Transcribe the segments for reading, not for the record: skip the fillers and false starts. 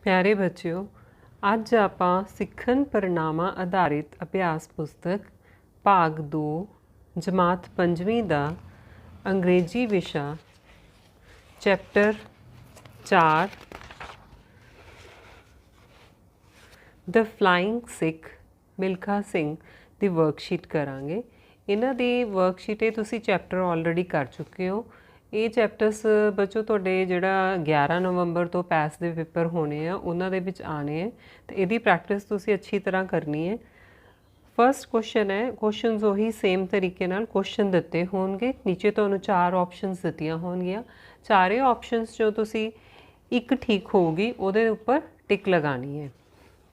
प्यारे बच्चों, ਅੱਜ ਆਪਾਂ ਸਿੱਖਣ ਪਰਿਣਾਮਾਂ ਆਧਾਰਿਤ ਅਭਿਆਸ ਪੁਸਤਕ ਭਾਗ 2 ਜਮਾਤ 5ਵੀਂ ਦਾ ਅੰਗਰੇਜ਼ੀ ਵਿਸ਼ਾ ਚੈਪਟਰ 4 ਦ ਫਲਾਇੰਗ ਸਿੱਖ ਮਿਲਖਾ ਸਿੰਘ ਦੀ ਵਰਕਸ਼ੀਟ ਕਰਾਂਗੇ। ਇਹਨਾਂ ਦੀ ਵਰਕਸ਼ੀਟ ਇਹ ਤੁਸੀਂ ਚੈਪਟਰ ਆਲਰੇਡੀ ਕਰ ਚੁੱਕੇ ਹੋ। ਇਹ ਚੈਪਟਰਸ ਬੱਚੋ ਤੁਹਾਡੇ ਜਿਹੜਾ 11 ਨਵੰਬਰ ਤੋਂ ਪੈਸ ਦੇ ਪੇਪਰ ਹੋਣੇ ਆ ਉਹਨਾਂ ਦੇ ਵਿੱਚ ਆਣੇ ਹੈ ਤੇ ਇਹਦੀ ਪ੍ਰੈਕਟਿਸ ਤੁਸੀਂ ਅੱਛੀ ਤਰ੍ਹਾਂ ਕਰਨੀ ਹੈ। ਫਸਟ ਕੁਐਸਚਨ ਹੈ, ਕੁਐਸਚਨਸ ਉਹੀ ਸੇਮ ਤਰੀਕੇ ਨਾਲ ਕੁਐਸਚਨ ਦਿੱਤੇ ਹੋਣਗੇ, ਨੀਚੇ ਤੁਹਾਨੂੰ 4 ਆਪਸ਼ਨਸ ਦਿੱਤੀਆਂ ਹੋਣਗੀਆਂ। ਚਾਰੇ ਆਪਸ਼ਨਸ ਜੋ ਤੁਸੀਂ ਇੱਕ ਠੀਕ ਹੋਊਗੀ ਉਹਦੇ ਉੱਪਰ ਟਿਕ ਲਗਾਣੀ ਹੈ।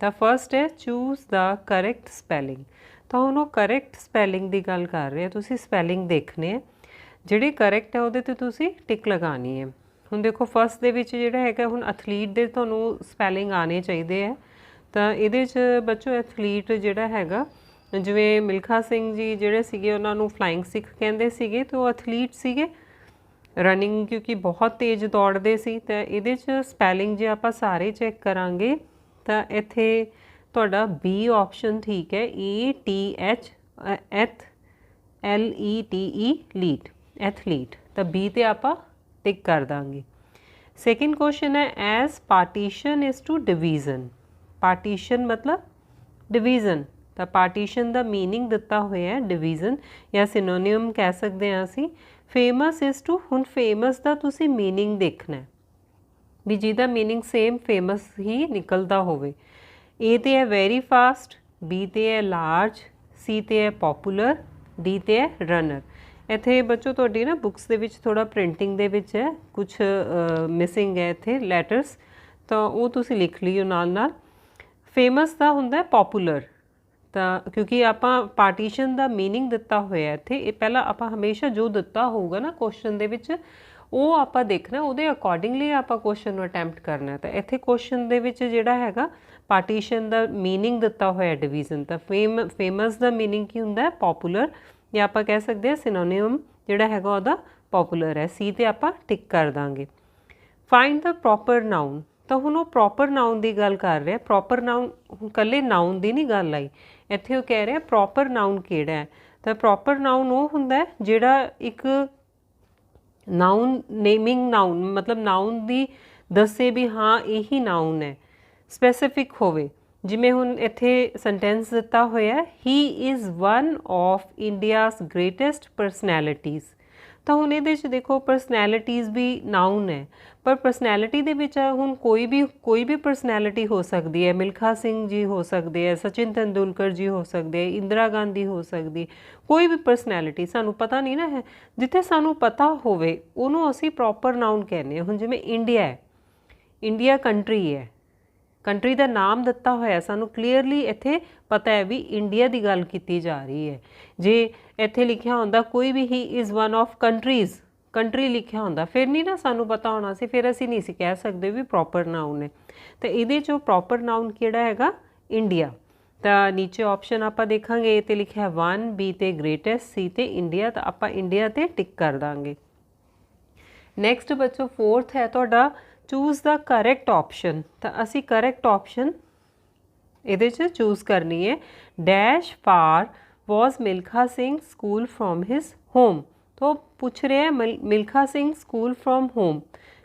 ਤਾਂ ਫਸਟ ਹੈ ਚੂਜ਼ ਦਾ ਕਰੈਕਟ ਸਪੈਲਿੰਗ। ਤਾਂ ਹੁਣ ਉਹ ਕਰੈਕਟ ਸਪੈਲਿੰਗ ਦੀ ਗੱਲ ਕਰ ਰਹੇ ਆ, ਤੁਸੀਂ ਸਪੈਲਿੰਗ ਦੇਖਣੇ ਹੈ, ਜਿਹੜੇ ਕਰੈਕਟ ਹੈ ਉਹਦੇ 'ਤੇ ਤੁਸੀਂ ਟਿਕ ਲਗਾਉਣੀ ਹੈ। ਹੁਣ ਦੇਖੋ ਫਸਟ ਦੇ ਵਿੱਚ ਜਿਹੜਾ ਹੈਗਾ ਹੁਣ ਐਥਲੀਟ ਦੇ ਤੁਹਾਨੂੰ ਸਪੈਲਿੰਗ ਆਉਣੇ ਚਾਹੀਦੇ ਹੈ। ਤਾਂ ਇਹਦੇ 'ਚ ਬੱਚੋ ਐਥਲੀਟ ਜਿਹੜਾ ਹੈਗਾ ਜਿਵੇਂ ਮਿਲਖਾ ਸਿੰਘ ਜੀ ਜਿਹੜੇ ਸੀਗੇ ਉਹਨਾਂ ਨੂੰ ਫਲਾਇੰਗ ਸਿੱਖ ਕਹਿੰਦੇ ਸੀਗੇ ਤੇ ਉਹ ਐਥਲੀਟ ਸੀਗੇ, ਰਨਿੰਗ ਕਿਉਂਕਿ ਬਹੁਤ ਤੇਜ਼ ਦੌੜਦੇ ਸੀ। ਤਾਂ ਇਹਦੇ 'ਚ ਸਪੈਲਿੰਗ ਜੇ ਆਪਾਂ ਸਾਰੇ ਚੈੱਕ ਕਰਾਂਗੇ ਤਾਂ ਇੱਥੇ ਤੁਹਾਡਾ ਬੀ ਆਪਸ਼ਨ ਠੀਕ ਹੈ, ETH ਲੀਟ ਐਥਲੀਟ। ਤਾਂ ਬੀ 'ਤੇ ਆਪਾਂ ਟਿਕ ਕਰ ਦਾਂਗੇ। ਸੈਕਿੰਡ ਕੁਐਸਚਨ ਹੈ as partition is to division. Partition ਮਤਲਬ ਡਿਵੀਜ਼ਨ। ਤਾਂ ਪਾਰਟੀਸ਼ਨ ਦਾ ਮੀਨਿੰਗ ਦਿੱਤਾ ਹੋਇਆ ਹੈ ਡਿਵੀਜ਼ਨ ਜਾਂ ਸਿਨੋਨਿਮ ਕਹਿ ਸਕਦੇ ਹਾਂ ਅਸੀਂ। ਫੇਮਸ ਇਜ਼ ਟੂ, ਹੁਣ ਫੇਮਸ ਦਾ ਤੁਸੀਂ ਮੀਨਿੰਗ ਦੇਖਣਾ ਵੀ ਜਿਹਦਾ ਮੀਨਿੰਗ ਸੇਮ ਫੇਮਸ ਹੀ ਨਿਕਲਦਾ ਹੋਵੇ। ਏ 'ਤੇ ਹੈ ਵੈਰੀ ਫਾਸਟ, ਬੀ 'ਤੇ ਹੈ ਲਾਰਜ, ਸੀ 'ਤੇ ਹੈ ਪੋਪੂਲਰ, ਡੀ 'ਤੇ ਹੈ ਰਨਰ। ਇੱਥੇ ਬੱਚੋ ਤੁਹਾਡੀ ਨਾ ਬੁੱਕਸ ਦੇ ਵਿੱਚ ਥੋੜ੍ਹਾ ਪ੍ਰਿੰਟਿੰਗ ਦੇ ਵਿੱਚ ਹੈ ਕੁਛ ਮਿਸਿੰਗ ਹੈ ਇੱਥੇ ਲੈਟਰਸ, ਤਾਂ ਉਹ ਤੁਸੀਂ ਲਿਖ ਲਿਓ ਨਾਲ ਨਾਲ। ਫੇਮਸ ਦਾ ਹੁੰਦਾ ਪੋਪੂਲਰ। ਤਾਂ ਕਿਉਂਕਿ ਆਪਾਂ ਪਾਰਟੀਸ਼ਨ ਦਾ ਮੀਨਿੰਗ ਦਿੱਤਾ ਹੋਇਆ ਇੱਥੇ, ਇਹ ਪਹਿਲਾਂ ਆਪਾਂ ਹਮੇਸ਼ਾ ਜੋ ਦਿੱਤਾ ਹੋਊਗਾ ਨਾ ਕੁਐਸਚਨ ਦੇ ਵਿੱਚ ਉਹ ਆਪਾਂ ਦੇਖਣਾ, ਉਹਦੇ ਅਕੋਰਡਿੰਗਲੀ ਆਪਾਂ ਕੁਐਸਚਨ ਨੂੰ ਅਟੈਂਪਟ ਕਰਨਾ। ਤਾਂ ਇੱਥੇ ਕੁਐਸਚਨ ਦੇ ਵਿੱਚ ਜਿਹੜਾ ਹੈਗਾ ਪਾਰਟੀਸ਼ਨ ਦਾ ਮੀਨਿੰਗ ਦਿੱਤਾ ਹੋਇਆ ਡਿਵੀਜ਼ਨ। ਤਾਂ ਫੇਮਸ ਦਾ ਮੀਨਿੰਗ ਕੀ ਹੁੰਦਾ ਪੋਪੂਲਰ, ਜਾਂ ਆਪਾਂ ਕਹਿ ਸਕਦੇ ਹਾਂ ਸਿਨੋਨਿਮ ਜਿਹੜਾ ਹੈਗਾ ਉਹਦਾ ਪੋਪੂਲਰ ਹੈ। ਸੀ 'ਤੇ ਆਪਾਂ ਟਿਕ ਕਰ ਦਾਂਗੇ। ਫਾਈਂਡ ਦਾ ਪ੍ਰੋਪਰ ਨਾਊਨ। ਤਾਂ ਹੁਣ ਉਹ ਪ੍ਰੋਪਰ ਨਾਊਨ ਦੀ ਗੱਲ ਕਰ ਰਿਹਾ। ਪ੍ਰੋਪਰ ਨਾਊਨ ਇਕੱਲੇ ਨਾਊਨ ਦੀ ਨਹੀਂ ਗੱਲ ਆਈ ਇੱਥੇ, ਉਹ ਕਹਿ ਰਿਹਾ ਪ੍ਰੋਪਰ ਨਾਊਨ ਕਿਹੜਾ ਹੈ। ਤਾਂ ਪ੍ਰੋਪਰ ਨਾਊਨ ਉਹ ਹੁੰਦਾ ਜਿਹੜਾ ਇੱਕ ਨਾਊਨ ਨੇਮਿੰਗ ਨਾਊਨ ਮਤਲਬ ਨਾਊਨ ਦੀ ਦੱਸੇ ਵੀ ਹਾਂ ਇਹੀ ਨਾਊਨ ਹੈ, ਸਪੈਸੀਫਿਕ ਹੋਵੇ। ਜਿਵੇਂ ਹੁਣ ਇੱਥੇ ਸੈਂਟੈਂਸ ਦਿੱਤਾ ਹੋਇਆ ਹੀ is one of India's greatest personalities. ਤਾਂ ਹੁਣ ਇਹਦੇ 'ਚ ਦੇਖੋ ਪਰਸਨੈਲਿਟੀਜ਼ ਵੀ ਨਾਊਨ ਹੈ, ਪਰ ਪਰਸਨੈਲਿਟੀ ਦੇ ਵਿੱਚ ਹੁਣ ਕੋਈ ਵੀ ਪਰਸਨੈਲਿਟੀ ਹੋ ਸਕਦੀ ਹੈ। ਮਿਲਖਾ ਸਿੰਘ ਜੀ ਹੋ ਸਕਦੇ ਹੈ, ਸਚਿਨ ਤੇਂਦੁਲਕਰ ਜੀ ਹੋ ਸਕਦੇ ਹੈ, ਇੰਦਰਾ ਗਾਂਧੀ ਹੋ ਸਕਦੀ, ਕੋਈ ਵੀ ਪਰਸਨੈਲਿਟੀ ਸਾਨੂੰ ਪਤਾ ਨਹੀਂ ਨਾ ਹੈ। ਜਿੱਥੇ ਸਾਨੂੰ ਪਤਾ ਹੋਵੇ ਉਹਨੂੰ ਅਸੀਂ ਪ੍ਰੋਪਰ ਨਾਊਨ ਕਹਿੰਦੇ ਹਾਂ। ਹੁਣ ਜਿਵੇਂ ਇੰਡੀਆ ਹੈ, ਇੰਡੀਆ ਕੰਟਰੀ ਹੈ, ਕੰਟਰੀ ਦਾ ਨਾਮ ਦਿੱਤਾ ਹੋਇਆ, ਸਾਨੂੰ ਕਲੀਅਰਲੀ ਇੱਥੇ ਪਤਾ ਹੈ ਵੀ ਇੰਡੀਆ ਦੀ ਗੱਲ ਕੀਤੀ ਜਾ ਰਹੀ ਹੈ। ਜੇ ਇੱਥੇ ਲਿਖਿਆ ਹੁੰਦਾ ਕੋਈ ਵੀ he is one of countries, country ਲਿਖਿਆ ਹੁੰਦਾ, ਫਿਰ ਨਹੀਂ ਨਾ ਸਾਨੂੰ ਪਤਾ ਹੋਣਾ ਸੀ, ਫਿਰ ਅਸੀਂ ਨਹੀਂ ਸੀ ਕਹਿ ਸਕਦੇ ਵੀ ਪ੍ਰੋਪਰ ਨਾਊਨ ਹੈ। ਤਾਂ ਇਹਦੇ 'ਚੋਂ ਪ੍ਰੋਪਰ ਨਾਊਨ ਕਿਹੜਾ ਹੈਗਾ ਇੰਡੀਆ। ਤਾਂ ਨੀਚੇ ਆਪਸ਼ਨ ਆਪਾਂ ਦੇਖਾਂਗੇ, ਏ 'ਤੇ ਲਿਖਿਆ 1, ਬੀ 'ਤੇ ਗ੍ਰੇਟੈਸਟ, ਸੀ 'ਤੇ ਇੰਡੀਆ। ਤਾਂ ਆਪਾਂ ਇੰਡੀਆ 'ਤੇ ਟਿਕ ਕਰ ਦਾਂਗੇ। ਨੈਕਸਟ ਬੱਚੋ ਫੋਰਥ ਹੈ ਤੁਹਾਡਾ ਚੂਜ਼ ਦਾ ਕਰੈਕਟ ਆਪਸ਼ਨ। ਤਾਂ ਅਸੀਂ ਕਰੈਕਟ ਆਪਸ਼ਨ ਇਹਦੇ 'ਚ ਚੂਜ਼ ਕਰਨੀ ਹੈ। Dash far was Milkha Singh school from his home. ਤਾਂ ਪੁੱਛ ਰਿਹਾ Milkha Singh school from home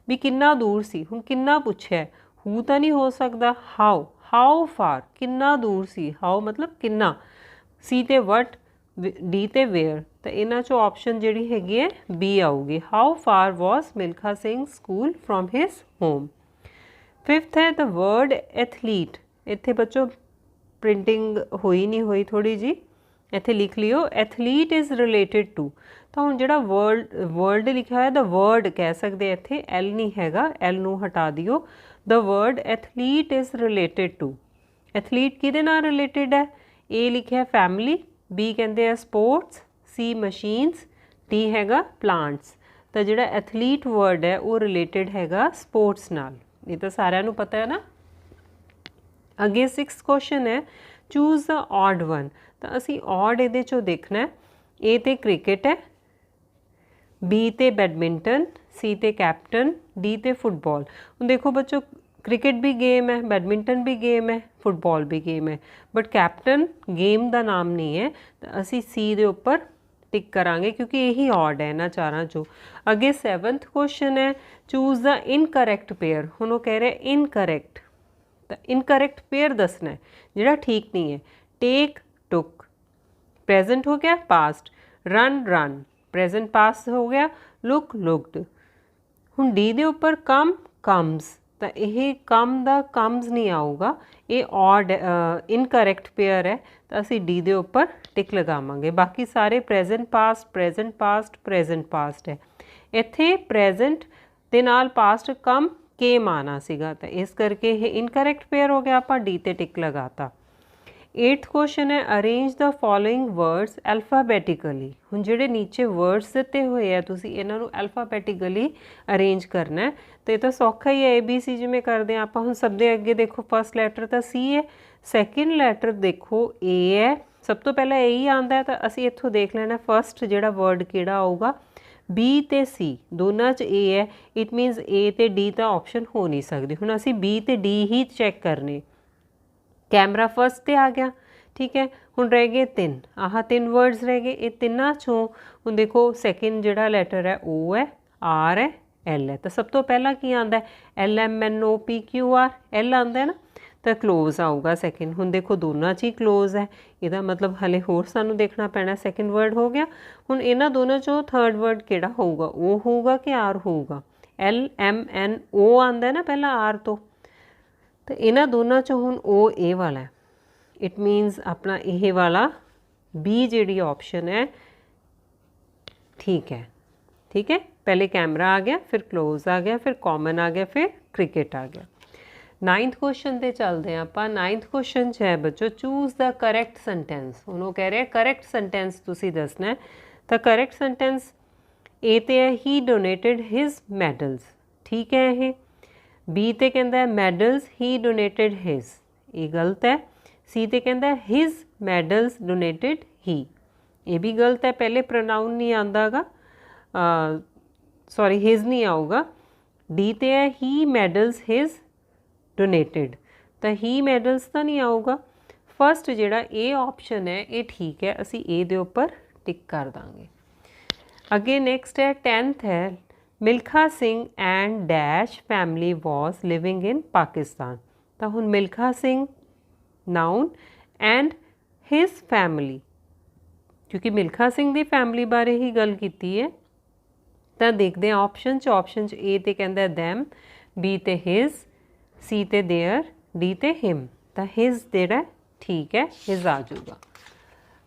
ਵੀ ਕਿੰਨਾ ਦੂਰ ਸੀ। ਹੁਣ ਕਿੰਨਾ ਪੁੱਛਿਆ, ਹੂ ਤਾਂ ਨਹੀਂ ਹੋ ਸਕਦਾ, ਹਾਊ ਫਾਰ ਕਿੰਨਾ ਦੂਰ ਸੀ, ਹਾਊ ਮਤਲਬ ਕਿੰਨਾ, ਸੀ 'ਤੇ ਵਟ, ਡੀ 'ਤੇ ਵੇਅਰ। ਤਾਂ ਇਹਨਾਂ 'ਚੋਂ ਆਪਸ਼ਨ ਜਿਹੜੀ ਹੈਗੀ ਹੈ ਬੀ ਆਊਗੀ, how for was Milkha Singh school from his home. Fifth ਹੈ ਦ ਵਰਡ ਐਥਲੀਟ। ਇੱਥੇ ਬੱਚੋ ਪ੍ਰਿੰਟਿੰਗ ਹੋਈ ਥੋੜ੍ਹੀ ਜਿਹੀ, ਇੱਥੇ ਲਿਖ ਲਿਓ ਐਥਲੀਟ ਇਜ਼ ਰਿਲੇਟਡ ਟੂ। ਤਾਂ ਹੁਣ ਜਿਹੜਾ ਵਰਡ ਲਿਖਿਆ ਹੋਇਆ ਦਾ ਵਰਡ ਕਹਿ ਸਕਦੇ, ਇੱਥੇ ਐਲ ਨਹੀਂ ਹੈਗਾ, ਐਲ ਨੂੰ ਹਟਾ ਦਿਓ। The word athlete is related to. Athlete ਕਿਹਦੇ ਨਾਲ ਰਿਲੇਟਡ ਹੈ, ਏ ਲਿਖਿਆ ਫੈਮਿਲੀ, ਬੀ ਕਹਿੰਦੇ ਆ ਸਪੋਰਟਸ, ਸੀ ਮਸ਼ੀਨਸ, ਡੀ ਹੈਗਾ ਪਲਾਂਟਸ। ਤਾਂ ਜਿਹੜਾ ਐਥਲੀਟ ਵਰਡ ਹੈ ਉਹ ਰਿਲੇਟਡ ਹੈਗਾ ਸਪੋਰਟਸ ਨਾਲ, ਇਹ ਤਾਂ ਸਾਰਿਆਂ ਨੂੰ ਪਤਾ ਹੈ ਨਾ। ਅੱਗੇ 6th ਕੁਐਸਚਨ ਹੈ ਚੂਜ਼ ਦਾ ਔਡ ਵਨ। ਤਾਂ ਅਸੀਂ ਔਡ ਇਹਦੇ 'ਚੋਂ ਦੇਖਣਾ, ਏ 'ਤੇ ਕ੍ਰਿਕਟ ਹੈ, ਬੀ 'ਤੇ ਬੈਡਮਿੰਟਨ, ਸੀ 'ਤੇ ਕੈਪਟਨ, ਡੀ 'ਤੇ ਫੁੱਟਬਾਲ। ਹੁਣ ਦੇਖੋ ਬੱਚੋ क्रिकेट भी गेम है, बैडमिंटन भी गेम है, फुटबॉल भी गेम है, बट कैप्टन गेम का नाम नहीं है, तो असी सी दे उपर टिक करांगे क्योंकि यही ऑड है इन्हां चारां चों। अगे 7th क्वेश्चन है, चूज द इनकरैक्ट पेयर। हुण वो कह रहे इनकरैक्ट, तो इनकरैक्ट पेयर दसना है जिहड़ा ठीक नहीं है। टेक टुक, प्रेजेंट हो गया past, run run present past हो गया, लुक लुकड। हुण डी दे उपर कम कम्स, तो यह कम दा कम्स नहीं आऊगा, ये ऑड इनकरैक्ट पेयर है, तो असी डी दे उपर टिक लगावांगे। बाकी सारे प्रेजेंट प्रेजेंट पास्ट है। इत्थे प्रेजेंट दे नाल पास्ट कम केम आना सीगा, तो इस करके ये इनकरैक्ट पेयर हो गया, आप डी ते टिक लगाता। 8th क्वेश्चन है, अरेंज द फॉलोइंग वर्ड्स अल्फाबैटिकली। हुण जिहड़े नीचे वर्ड्स दिते हुए है तुसीं इन्हां नूं अल्फाबैटिकली अरेंज करना है, तो ये तो सौखा ही है, ABC जिवें करदे आं आपां। हुण सब दे अगे देखो फर्स्ट लैटर तो C है, सैकेंड लैटर देखो A है, सब तो पहला A ही आंदा है, तो असीं इत्थों देख लेना फर्स्ट जिहड़ा वर्ड किहड़ा आऊगा। B ते C दोनों च A है, इट मीनस A ते D तो ऑप्शन हो नहीं सकदी। हुण असीं B ते D ही चैक करने। कैमरा फर्स्ट ते आ गया, ठीक है। हुण रह गए 3, आह 3 वर्ड्स रह गए, ये तिन्नां चों हुण देखो सैकेंड जिहड़ा लैटर है O है, R है, L है, तो सब तो पहला की आंदा है LMNOPQR, L आंदा है ना, तो क्लोज आऊगा सैकेंड। हुण देखो दोनों च ही क्लोज है, इहदा मतलब हले होर सानूं देखना पैना। सैकेंड वर्ड हो गया। हुण इन्हां दोनों चों थर्ड वर्ड किहड़ा होऊगा, O होऊगा कि R होऊगा? LMNO आंदा है ना पहला R तो इन्हां दोनों चों हुण O A वाला है, इट मीनस अपना यह वाला B जिहड़ी ऑप्शन है ठीक है, ठीक है। पहले कैमरा आ गया, फिर क्लोज आ गया, फिर कॉमन आ गया, फिर क्रिकेट आ गया। 9th क्वेश्चन ते चलते हैं आपां। 9th क्वेश्चन च है बच्चों, चूज द करैक्ट सेंटेंस। हुण वो कह रहे हैं करैक्ट सेंटेंस तुसीं दसना है, तो करैक्ट सेंटेंस ए ते है ही डोनेटेड हिज मैडल्स, ठीक है। ये बी ते कहता है मैडल्स ही डोनेटेड हिज, ये गलत है। सी ते कहता है हिज मैडल्स डोनेटेड ही, ये भी गलत है, पहले प्रोनाउन नहीं आंदा गा, सॉरी हिज नहीं आऊगा। डी ते है ही मैडल्स हिज डोनेटेड, तो ही मैडल्स तो नहीं आऊगा। फर्स्ट जिहड़ा ए ऑप्शन है ये ठीक है, असी ए दे उपर टिक कर देंगे। अगे नैक्सट है 10th है, Milkha Singh and dash family was living in Pakistan. तो हुण Milkha Singh noun and his family, क्योंकि मिल्खा सिंह की फैमिली बारे ही गल की है, तो देखते हैं ऑप्शन च ए ते कहता है दैम, बी ते हिज, सी ते देयर, डी ते हिम, तो हिज जेड़ा ठीक है, हिज आ जाऊगा।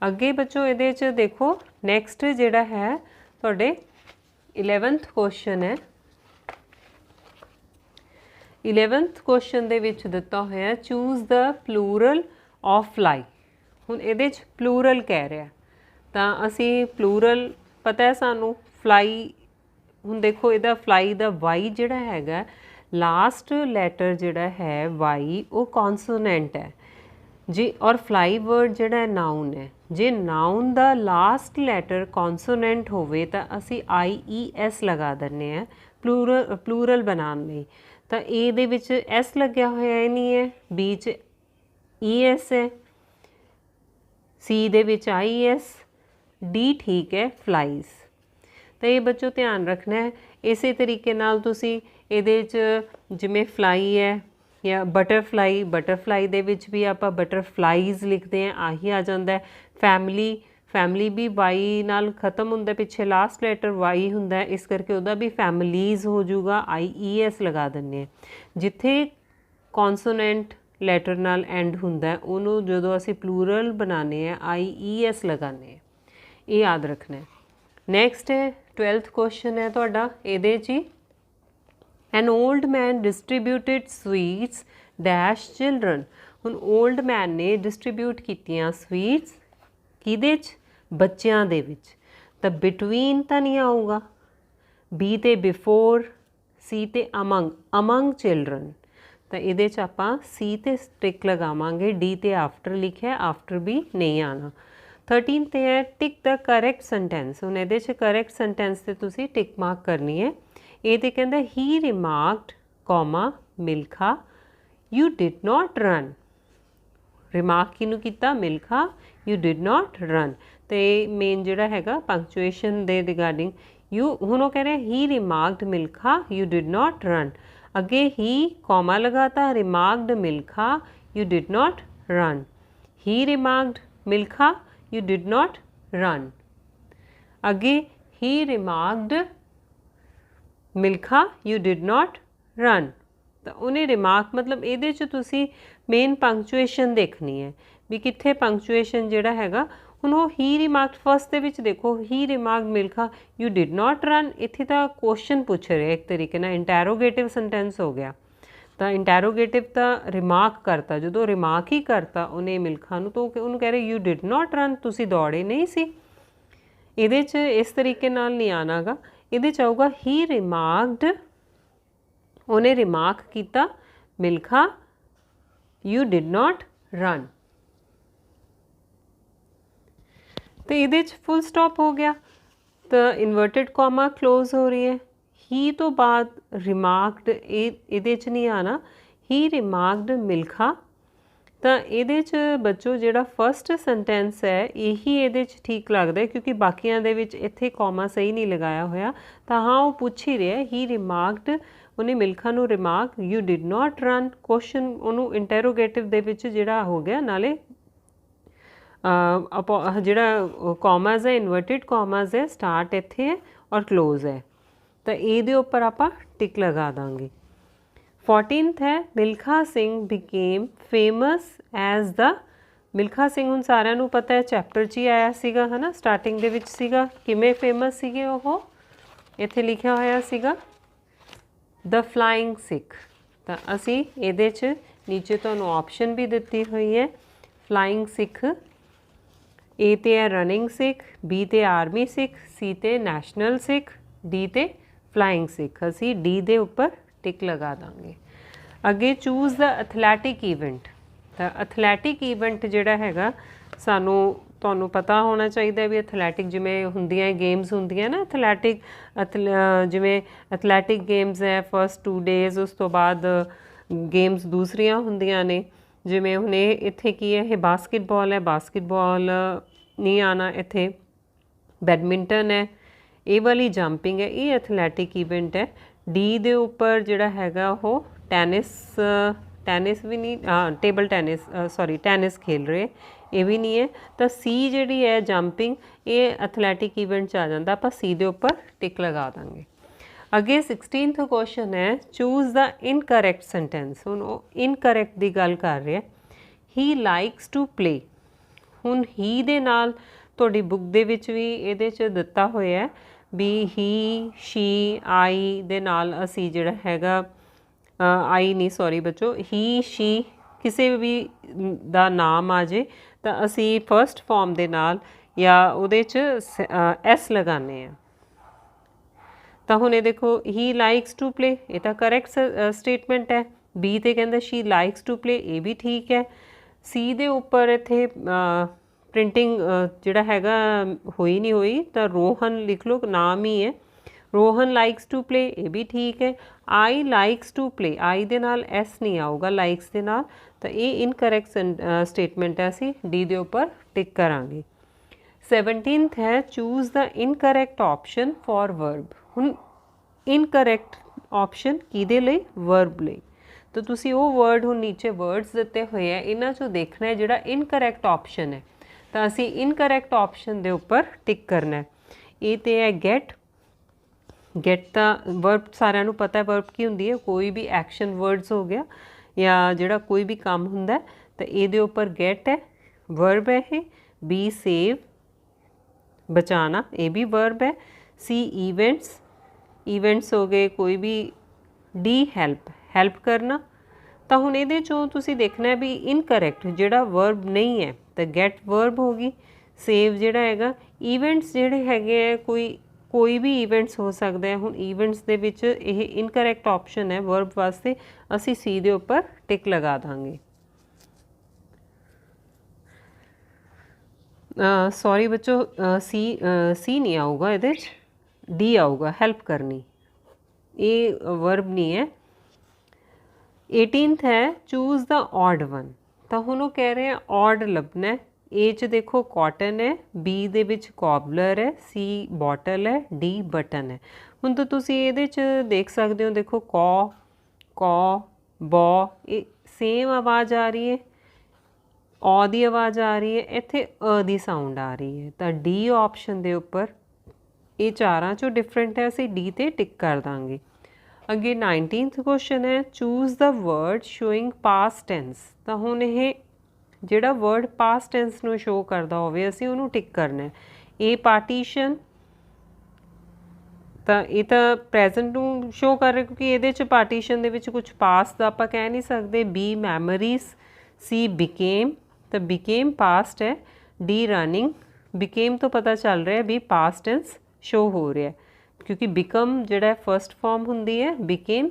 अगे बच्चों ये देखो नैक्सट जेड़ा है तुहाडे 11th क्वेश्चन है। 11th क्वेश्चन दे विच दिता होया choose the plural of fly. हुण इहदे च प्लूरल कह रहा, तो असी प्लूरल पता है सानू फ्लाई। हुण देखो इहदा फ्लाई दा वाई जिहड़ा हैगा लास्ट लैटर जिहड़ा है वाई वो कॉन्सोनेंट है जी, और फ्लाई वर्ड जिहड़ा है नाउन है। जे नाउन दा लास्ट लैटर कॉन्सोनेंट होवे तो असी IES लगा दिंदे हैं प्लूरल बनाने लई, तो ए दे विच S लग्या होया ही नहीं है, बी च ES है, सी दे विच IES, डी ठीक है फ्लाइज। तो ये बच्चों ध्यान रखना है। इस तरीके नाल तुसी इहदे च जिवें फ्लाई है या बटरफ्लाई, बटरफ्लाई दे विच भी आपां बटरफ्लाइज लिखते हैं, आही आ जाता है। फैमिली, फैमिली भी वाई नाल खत्म हुंदा, पिछे लास्ट लैटर वाई हुंदा है, इस करके उहदा भी फैमिलीज़ हो जाऊगा, IES लगा दिंदे हैं। जिथे कॉन्सोनेंट लैटर नाल एंड हुंदा है उहनूं जदों असीं प्लूरल बनाने हैं IES लगाने हैं, ये याद रखना है। नैक्सट है 12th क्वेश्चन है तुहाडा, इहदे च ही an old man distributed sweets dash children. हुण ओल्ड मैन ने डिस्ट्रीब्यूट कीतियां स्वीट्स किहदे च, बच्चों दे विच, तो बिटवीन तो नहीं आऊगा, बी ते बिफोर, सी ते अमंग, अमंग चिल्ड्रन, तो इहदे च आपां सी ते टिक लगावांगे, डी ते आफ्टर लिखिया, आफ्टर भी नहीं आना। 13 ते है टिक द करैक्ट सेंटेंस। हुण इहदे च करैक्ट सेंटेंस ते तुसीं टिक मार्क करनी है। ये तो कहता he remarked comma Milkha you did not run. Remark किनू कीता? Milkha you did not run. तो ये मेन जिहड़ा हैगा पंक्चुएशन दे रिगार्डिंग यू हुण वो कह रहे he remarked Milkha you did not run. अगे ही कॉमा लगाता remarked Milkha you did not run. He remarked Milkha you did not run. अगे he remarked Milkha you did not run. तो उन्हें रिमार्क मतलब ये तुसी मेन पंक्चुएशन देखनी है भी कित्थे पंक्चुएशन जिहड़ा हैगा हुण वो ही रिमार्क फर्स्ट दे विच देखो he remark Milkha you did not run. इत्थे तां क्वेश्चन पूछ रहे एक तरीके नाल इंटैरोगेटिव सेंटेंस हो गया। तो इंटैरोगेटिव तां रिमार्क करता जो रिमार्क ही करता उन्हें मिल्खा नूं तो उन्होंने कह रहे यू डिड नॉट रन तुसी दौड़े नहीं सी। इहदे च इस तरीके नाल नहीं आना गा। इहदे च आऊगा ही रिमार्कड उन्हें रिमार्क किया Milkha you did not run. तो ये फुल स्टॉप हो गया। तो इन्वर्टेड कॉमा क्लोज हो रही है। ही तो बाद रिमार्कड ये नहीं आना ही रिमार्कड मिल्खा। तो ये बच्चों जिहड़ा फस्ट सेंटेंस है यही ये ठीक लगता है क्योंकि बाकियां दे विच इत्थे कॉमा सही नहीं लगाया होया। तो हाँ वो पूछ ही रहा ही रिमार्कड उन्हें मिल्खा नूं remark you did not run. Question उन्होंने इंटैरोगेटिव दे विच जिहड़ा हो गया नाले जिहड़ा कॉमाज है इन्वर्टेड कॉमाज है स्टार्ट इत्थे है और क्लोज है। तो ये उपर आपां टिक लगा देंगे। 14th है Milkha Singh became famous as the Milkha Singh हुण सारिਆਂ ਨੂੰ पता है चैप्टर च ही आया सीगा है ना स्टार्टिंग दे विच सीगा किवें फेमस सीगे ओह इत्थे लिखिया होया सीगा द फ्लाइंग सिख। तो असी इहदे च नीचे तुहानूं ऑप्शन भी दिती हुई है फ्लाइंग सिख ए ते है रनिंग सिख बी ते आर्मी सिख सी ते नैशनल सिख डी ते फ्लाइंग सिख। असी डी दे उपर टिक लगा देंगे। अगे चूज़ द एथलैटिक ईवेंट। तो एथलैटिक ईवेंट जिहड़ा हैगा सानू तुहानूं पता होना चाहिए भी एथलैटिक जिमें हुंदियां गेम्स हुंदियां ना एथलैटिक जिमें एथलैटिक गेम्स है फर्स्ट 2 डेज़ उस तो बाद गेम्स दूसरियां हुंदियां ने जिमें हुण इत्थे की है ये बास्केटबॉल है बास्केटबॉल नहीं आना इत्थे बैडमिंटन है ये वाली जंपिंग है ये एथलैटिक ईवेंट है। डी दे उपर जिहड़ा हैगा वो टेनिस भी नहीं टेबल टेनिस सॉरी टेनिस खेल रहे ये भी नहीं है। तो सी जिहड़ी है जंपिंग ये एथलैटिक ईवेंट च आ जाता आपां सी दे उपर टिक लगा देंगे। अगे 16th क्वेश्चन है चूज़ द इनकरैक्ट सेंटेंस। हुण इनकरैक्ट की गल कर रहे हैं ही लाइक्स टू प्ले। हुण ही दे नाल तुहाडी बुक दे विच भी इहदे च दिता होया है भी ही शी आई दे नाल असी जिहड़ा हैगा आई नहीं सॉरी बच्चों ही शी किसी भी दा नाम आ जाए तो असी फर्स्ट फॉर्म दे नाल या उहदे च एस लगाने हैं। तो हुण देखो ही लाइक्स टू प्ले ये तो करैक्ट स्टेटमेंट है। बी ते कहंदा शी लाइक्स टू प्ले ये भी ठीक है। सी दे उपर इत्थे प्रिंटिंग जिहड़ा हैगा हुई नहीं हुई तो रोहन लिख लो नाम ही है रोहन लाइक्स टू प्ले ये भी ठीक है। I likes to play I दे नाल एस नहीं आऊगा लाइक्स दे नाल तो ये इनकरैक्ट स्टेटमेंट है असी डी दे उपर टिक करांगे। 17th है choose the incorrect option for verb. हुण इनकरैक्ट ऑप्शन किहदे लई वर्ब लई तो तुसी वो वर्ड हुण नीचे वर्ड्स दिते हुए है इन्हां चों देखना है जिहड़ा इनकरैक्ट ऑप्शन है तो असी इनकरैक्ट ऑप्शन दे उपर टिक करना है। ये तो है गेट गेट दा वर्ब सारिਆਂ ਨੂੰ पता है वर्ब की हुंदी है कोई भी एक्शन वर्ड्स हो गया या जिहड़ा कोई भी काम हुंदा है तो ये उपर गेट है वर्ब है ये। बी सेव बचाना ये भी वर्ब है। सी ईवेंट्स हो गए कोई भी। डी हेल्प करना। तो हुण इहदे चों तुसीं देखना है भी इनकरैक्ट जिहड़ा वर्ब नहीं है तो गेट वर्ब होगी। सेव जिहड़ा हैगा ईवेंट्स जिहड़े हैगे कोई भी ईवेंट्स हो सकता है। हुण ईवेंट्स दे विच यह इनकरैक्ट ऑप्शन है वर्ब वास्ते असी सी दे उपर टिक लगा देंगे। सॉरी बच्चों सी नहीं आऊगा ये डी आऊगा हेल्प करनी ये वर्ब नहीं है। 18th है चूज़ द ऑड वन। तो हुण वो कह रहे हैं ऑड लभना है। ए च देखो कॉटन है, बी दे विच कॉबलर है, सी बॉटल है, डी बटन है। हुण तो तुसीं इहदे च देख सकते हो, देखो कॉ बॉ ये सेम आवाज़ आ रही है, ऑ दी आवाज़ आ रही है, इत्थे अ दी साउंड आ रही है। तो डी ऑप्शन दे उपर ये चारां चों डिफरेंट है, असीं डी ते टिक कर दांगे। अगे 19th क्वेश्चन है choose the word showing past tense. तो हुण ये जिहड़ा वर्ड पास्ट टेंस नूं शो करदा होवे असीं उहनूं टिक करना है। ए पार्टीशन, तो ये तो प्रेजेंट नूं शो कर रहे क्योंकि ये पार्टीशन दे विच कुछ पास्ट दा आपां कह नहीं सकते। बी मैमोरीज, सी बिकेम, तो बिकेम पास्ट है। डी रनिंग, बिकेम तो पता चल रहा है भी पास्ट टेंस शो हो रहा है क्योंकि बिकम जिहड़ा फर्स्ट फॉर्म हुंदी है, बिकेम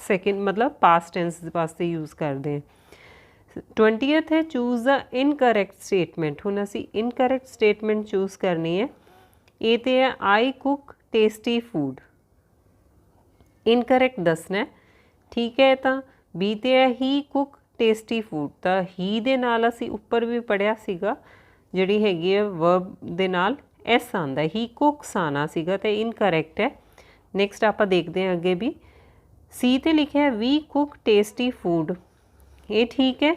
सेकेंड मतलब पास्ट टेंस वास्ते यूज़ करते हैं। 20th है चूज़ द इनकरैक्ट स्टेटमेंट। हुण असीं इनकरैक्ट स्टेटमेंट चूज़ करनी है। ए ते है आई कुक टेस्टी फूड, इनकरैक्ट दसना है, ठीक है। तो बी ते है ही कुक टेस्टी फूड, तो ही दे नाल असीं उपर भी पढ़िया सीगा जिहड़ी हैगी है वर्ब दे नाल एस आंदा, ही कुक्स आना सीगा, तो इनकरैक्ट है। नैक्सट आपां देखते हैं अगे भी। सी ते लिखा है वी कुक टेस्टी फूड, ये ठीक है।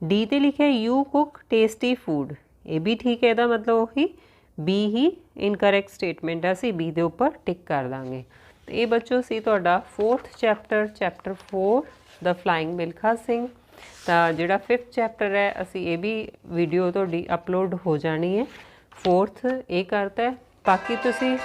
डी ते लिखा है यू कुक टेस्टी फूड, ये भी ठीक है। इहदा मतलब वही बी ही इनकरैक्ट स्टेटमेंट है, असीं बी दे उपर टिक कर दांगे। तो ये बच्चों सी तुहाडा 4th chapter, chapter 4 the flying Milkha Singh. तो जिहड़ा 5th चैप्टर है असीं ये भी वीडियो तुहाडी अपलोड हो जानी है। 4th ये करता है, बाकी तुसीं